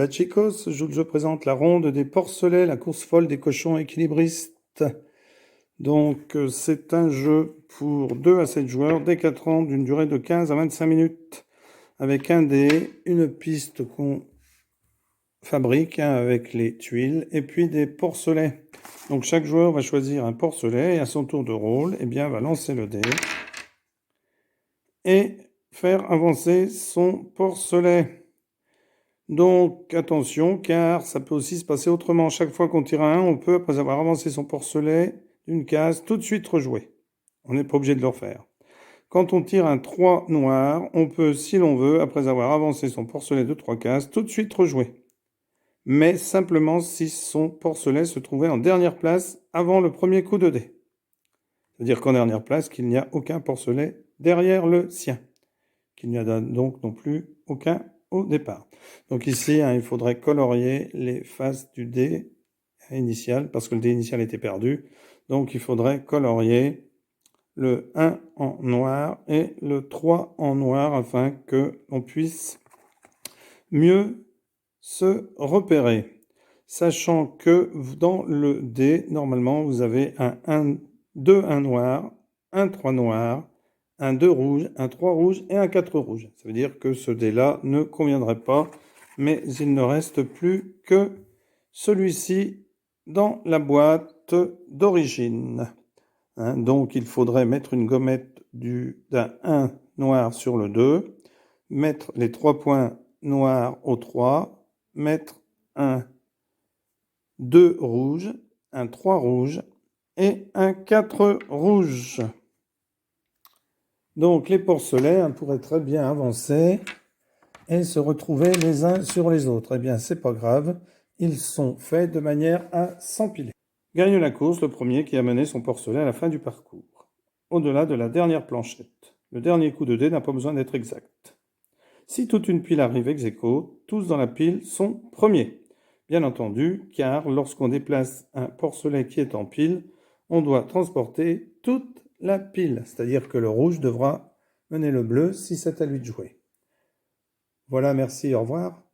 Hola chicos, je présente la ronde des porcelets, la course folle des cochons équilibristes. Donc c'est un jeu pour 2 à 7 joueurs dès 4 ans d'une durée de 15 à 25 minutes avec un dé, une piste qu'on fabrique avec les tuiles et puis des porcelets. Donc chaque joueur va choisir un porcelet et à son tour de rôle, va lancer le dé et faire avancer son porcelet. Donc attention, car ça peut aussi se passer autrement. Chaque fois qu'on tire un 1, on peut, après avoir avancé son porcelet d'une case, tout de suite rejouer. On n'est pas obligé de le refaire. Quand on tire un 3 noir, on peut, si l'on veut, après avoir avancé son porcelet de 3 cases, tout de suite rejouer. Mais simplement si son porcelet se trouvait en dernière place avant le premier coup de dé. C'est-à-dire qu'en dernière place, qu'il n'y a aucun porcelet derrière le sien. Qu'il n'y a donc non plus aucun au départ. Donc ici, il faudrait colorier les faces du dé initial, parce que le dé initial était perdu. Donc il faudrait colorier le 1 en noir et le 3 en noir, afin que l'on puisse mieux se repérer. Sachant que dans le dé, normalement, vous avez un 2 1 noir, un 3 noir, un 2 rouge, un 3 rouge et un 4 rouge. Ça veut dire que ce dé-là ne conviendrait pas, mais il ne reste plus que celui-ci dans la boîte d'origine. Donc il faudrait mettre une gommette d'un 1 noir sur le 2, mettre les 3 points noirs au 3, mettre un 2 rouge, un 3 rouge et un 4 rouge. Donc les porcelets pourraient très bien avancer et se retrouver les uns sur les autres. Eh bien, c'est pas grave, ils sont faits de manière à s'empiler. Gagne la course le premier qui a mené son porcelet à la fin du parcours, au-delà de la dernière planchette. Le dernier coup de dé n'a pas besoin d'être exact. Si toute une pile arrive ex aequo, tous dans la pile sont premiers. Bien entendu, car lorsqu'on déplace un porcelet qui est en pile, on doit transporter toute la pile, c'est-à-dire que le rouge devra mener le bleu si c'est à lui de jouer. Voilà, merci, au revoir.